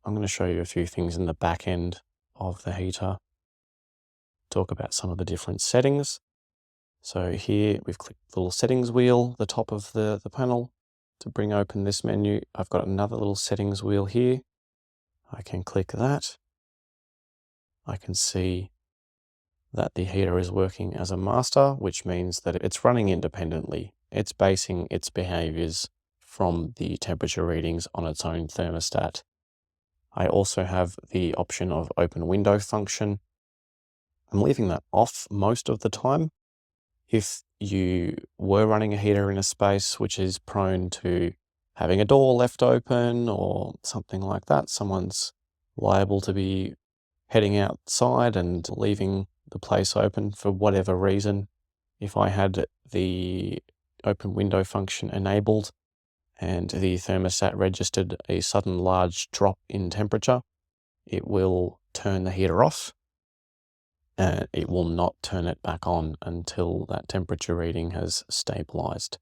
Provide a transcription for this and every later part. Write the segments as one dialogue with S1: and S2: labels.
S1: I'm going to show you a few things in the back end of the heater, talk about some of the different settings. So here we've clicked the little settings wheel, the top of the panel. To bring open this menu, I've got another little settings wheel here. I can click that. I can see that the heater is working as a master, which means that it's running independently. It's basing its behaviors from the temperature readings on its own thermostat. I also have the option of open window function. I'm leaving that off most of the time. If you were running a heater in a space which is prone to having a door left open or something like that, someone's liable to be heading outside and leaving the place open for whatever reason. If I had the open window function enabled and the thermostat registered a sudden large drop in temperature, it will turn the heater off and it will not turn it back on until that temperature reading has stabilized.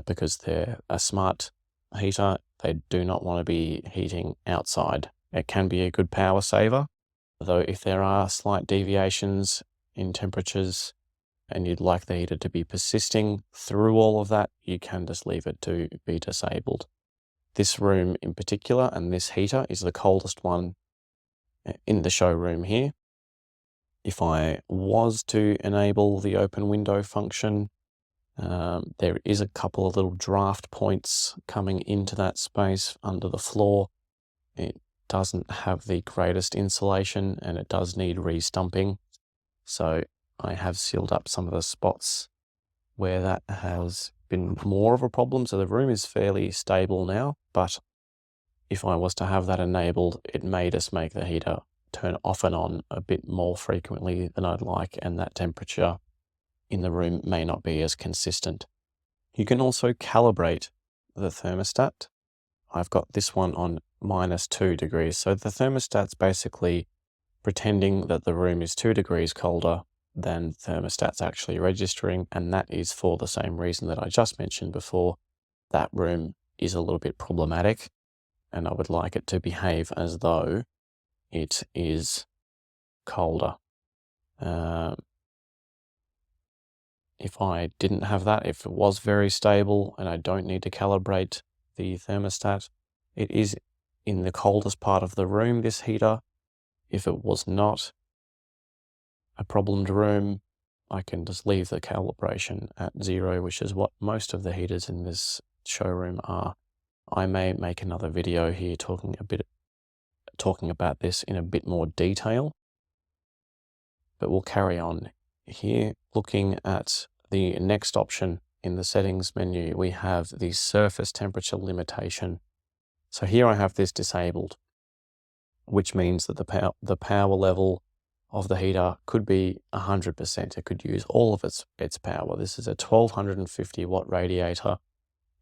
S1: Because they're a smart heater, they do not want to be heating outside. It can be a good power saver, though if there are slight deviations in temperatures and you'd like the heater to be persisting through all of that, you can just leave it to be disabled. This room in particular, and this heater, is the coldest one in the showroom here. If I was to enable the open window function, there is a couple of little draft points coming into that space under the floor. It doesn't have the greatest insulation and it does need re-stumping. So I have sealed up some of the spots where that has been more of a problem. So the room is fairly stable now, but if I was to have that enabled, it may just make the heater turn off and on a bit more frequently than I'd like, and that temperature in the room may not be as consistent. You can also calibrate the thermostat. I've got this one on -2 degrees. So the thermostat's basically pretending that the room is 2 degrees colder than the thermostat's actually registering, and that is for the same reason that I just mentioned before. That room is a little bit problematic, and I would like it to behave as though it is colder. If I didn't have that, if it was very stable and I don't need to calibrate the thermostat, it is in the coldest part of the room, this heater. If it was not a problemed room, I can just leave the calibration at 0, which is what most of the heaters in this showroom are. I may make another video here talking about this in a bit more detail, but we'll carry on here. Looking at the next option in the settings menu, we have the surface temperature limitation. So here I have this disabled, which means that the power level of the heater could be 100%. It could use all of its power. This is a 1250 watt radiator.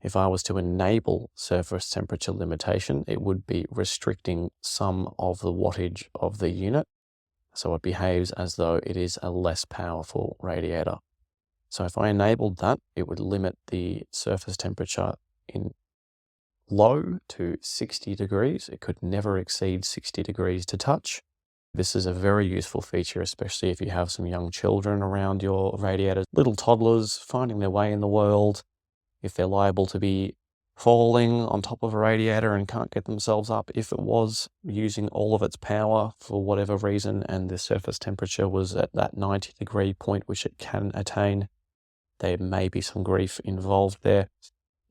S1: If I was to enable surface temperature limitation, it would be restricting some of the wattage of the unit. So it behaves as though it is a less powerful radiator. So if I enabled that, it would limit the surface temperature in low to 60 degrees. It could never exceed 60 degrees to touch. This is a very useful feature, especially if you have some young children around your radiators, little toddlers finding their way in the world. If they're liable to be falling on top of a radiator and can't get themselves up, if it was using all of its power for whatever reason and the surface temperature was at that 90 degree point, which it can attain, there may be some grief involved there.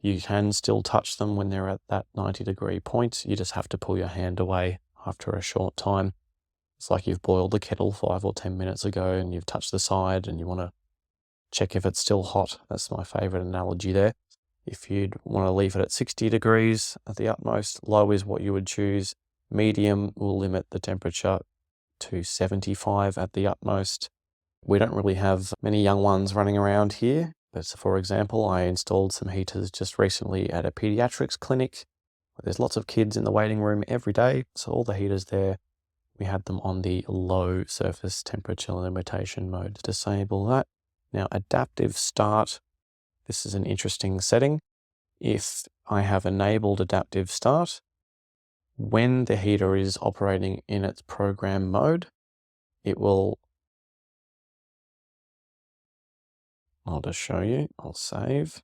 S1: You can still touch them when they're at that 90 degree point. You just have to pull your hand away after a short time. It's like you've boiled the kettle 5 or 10 minutes ago and you've touched the side and you want to check if it's still hot. That's my favorite analogy there. If you'd want to leave it at 60 degrees at the utmost, low is what you would choose. Medium will limit the temperature to 75 at the utmost. We don't really have many young ones running around here, but for example, I installed some heaters just recently at a pediatrics clinic. There's lots of kids in the waiting room every day, so all the heaters there, we had them on the low surface temperature limitation mode. Disable that. Now, adaptive start. This is an interesting setting. If I have enabled adaptive start, When the heater is operating in its program mode, it will, I'll just show you, I'll save.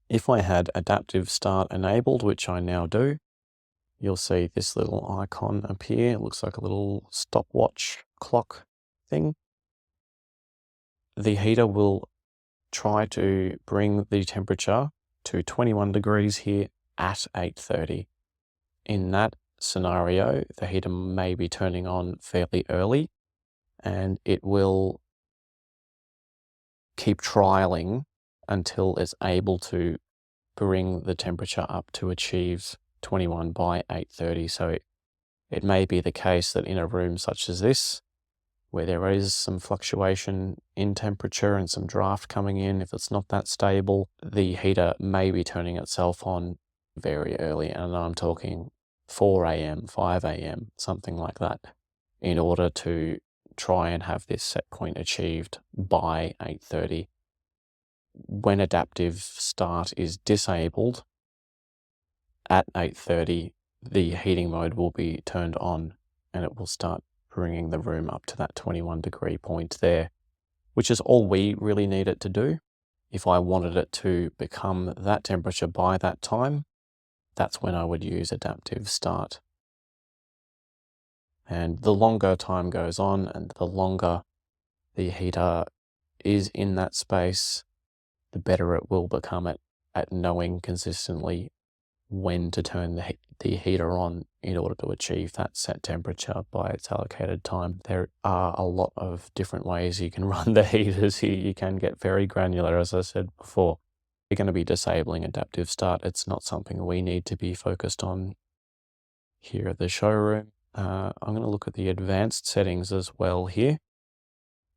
S1: If I had adaptive start enabled, which I now do, you'll see this little icon appear. It looks like a little stopwatch clock thing. The heater will try to bring the temperature to 21 degrees here at 8:30. In that scenario, the heater may be turning on fairly early, and it will keep trialing until it's able to bring the temperature up to achieve 21 by 8:30. So it may be the case that in a room such as this, where there is some fluctuation in temperature and some draft coming in, if it's not that stable, the heater may be turning itself on very early. And I'm talking 4 a.m., 5 a.m., something like that, in order to try and have this set point achieved by 8:30. When adaptive start is disabled at 8:30, the heating mode will be turned on and it will start bringing the room up to that 21 degree point there, which is all we really need it to do. If I wanted it to become that temperature by that time, that's when I would use adaptive start. And the longer time goes on and the longer the heater is in that space, the better it will become at knowing consistently when to turn the heater on in order to achieve that set temperature by its allocated time. There are a lot of different ways you can run the heaters here. You can get very granular, as I said before. You're going to be disabling adaptive start. It's not something we need to be focused on here at the showroom. I'm going to look at the advanced settings as well here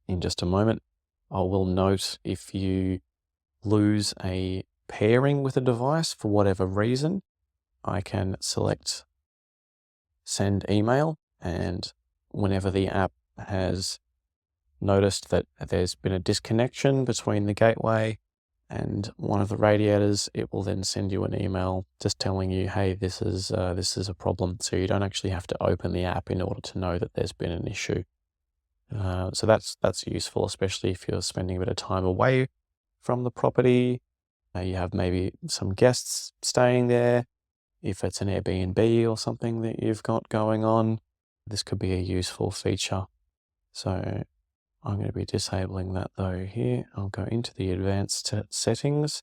S1: in just a moment. I will note if you lose a pairing with a device for whatever reason, I can select send email, and whenever the app has noticed that there's been a disconnection between the gateway and one of the radiators, it will then send you an email just telling you, hey, this is a problem. So you don't actually have to open the app in order to know that there's been an issue. So that's useful, especially if you're spending a bit of time away from the property. You have maybe some guests staying there. If it's an Airbnb or something that you've got going on, this could be a useful feature. So I'm going to be disabling that though here. I'll go into the advanced settings.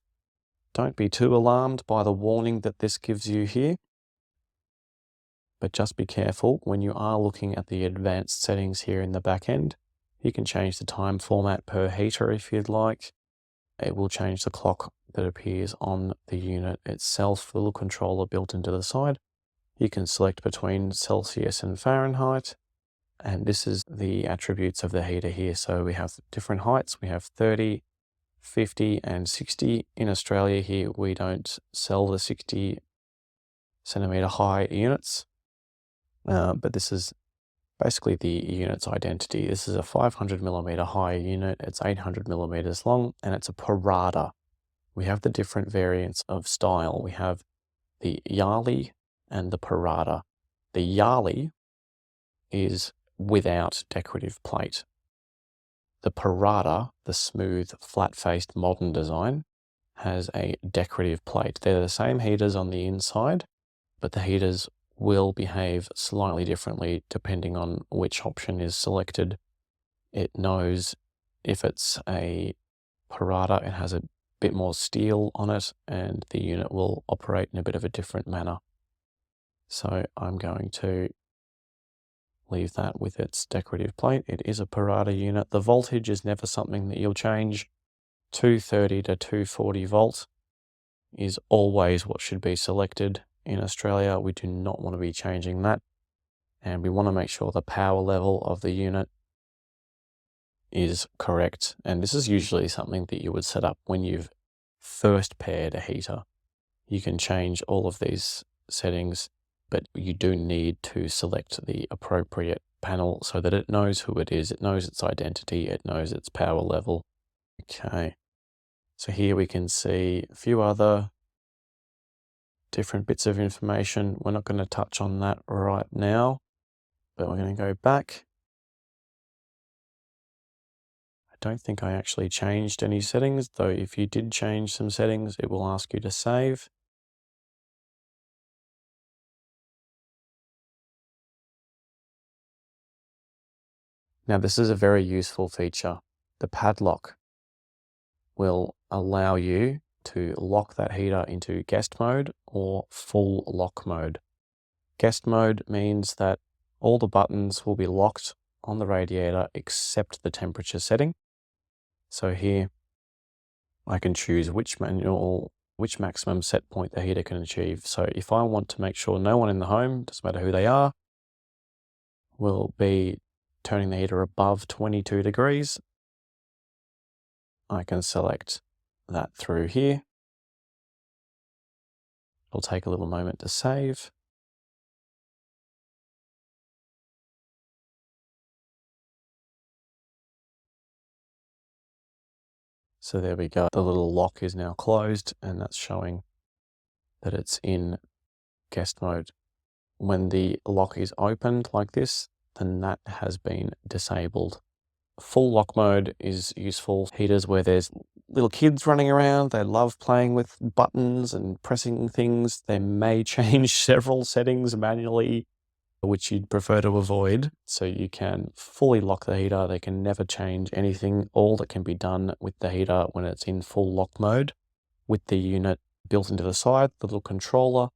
S1: Don't be too alarmed by the warning that this gives you here, but just be careful when you are looking at the advanced settings here in the back end. You can change the time format per heater if you'd like. It will change the clock that appears on the unit itself, the little controller built into the side. You can select between Celsius and Fahrenheit, and this is the attributes of the heater here. So we have different heights. We have 30, 50, and 60. In Australia here, we don't sell the 60 centimeter high units, but this is basically the unit's identity. This is a 500 millimeter high unit. It's 800 millimeters long, and it's a Parada. We have the different variants of style. We have the Yali and the Parada. The Yali is without decorative plate. The Parada, the smooth, flat-faced modern design, has a decorative plate. They're the same heaters on the inside, but the heaters will behave slightly differently depending on which option is selected. It knows if it's a Parada, it has a bit more steel on it, and the unit will operate in a bit of a different manner. So I'm going to leave that with its decorative plate. It is a Parada unit. The voltage is never something that you'll change. 230 to 240 volt is always what should be selected. In Australia, we do not want to be changing that, and we want to make sure the power level of the unit is correct. And this is usually something that you would set up when you've first paired a heater. You can change all of these settings, but you do need to select the appropriate panel so that it knows who it is, it knows its identity, it knows its power level. Okay, so here we can see a few other different bits of information. We're not going to touch on that right now, but we're going to go back. I don't think I actually changed any settings, though if you did change some settings, it will ask you to save. Now, this is a very useful feature. The padlock will allow you to lock that heater into guest mode or full lock mode. Guest mode means that all the buttons will be locked on the radiator except the temperature setting. So here I can choose which maximum set point the heater can achieve. So if I want to make sure no one in the home, doesn't matter who they are, will be turning the heater above 22 degrees, I can select that through here. It'll take a little moment to save. So there we go. The little lock is now closed, and that's showing that it's in guest mode. When the lock is opened like this, then that has been disabled. Full lock mode is useful. Heaters where there's little kids running around, they love playing with buttons and pressing things. They may change several settings manually, which you'd prefer to avoid. So you can fully lock the heater. They can never change anything. All that can be done with the heater when it's in full lock mode, with the unit built into the side, the little controller,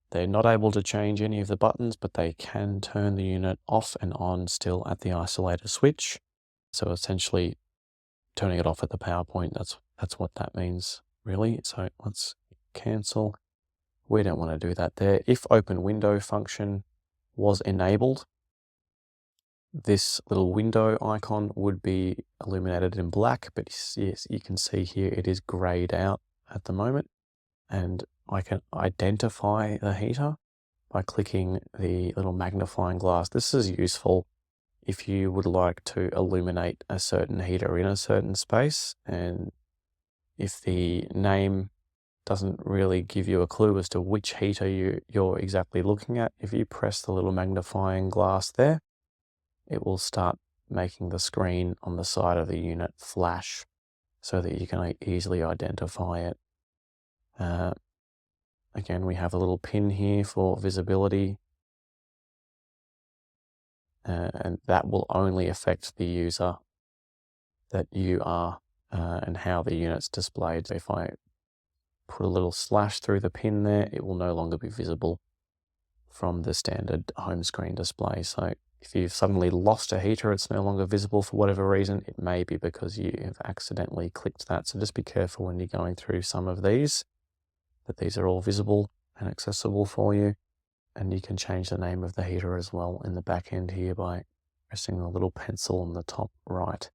S1: they're not able to change any of the buttons, but they can turn the unit off and on still at the isolator switch. So essentially turning it off at the power point, that's what that means, really. So let's cancel. We don't want to do that there. If open window function was enabled, this little window icon would be illuminated in black, but yes, you can see here it is grayed out at the moment. And I can identify the heater by clicking the little magnifying glass. This is useful if you would like to illuminate a certain heater in a certain space, and if the name doesn't really give you a clue as to which heater you're exactly looking at, if you press the little magnifying glass there, it will start making the screen on the side of the unit flash so that you can easily identify it. Again, we have a little pin here for visibility, and that will only affect the user that you are and how the unit's displayed. So if I put a little slash through the pin there, it will no longer be visible from the standard home screen display. So if you've suddenly lost a heater, it's no longer visible for whatever reason, it may be because you have accidentally clicked that. So just be careful when you're going through some of these, that these are all visible and accessible for you. And you can change the name of the heater as well in the back end here by pressing the little pencil on the top right.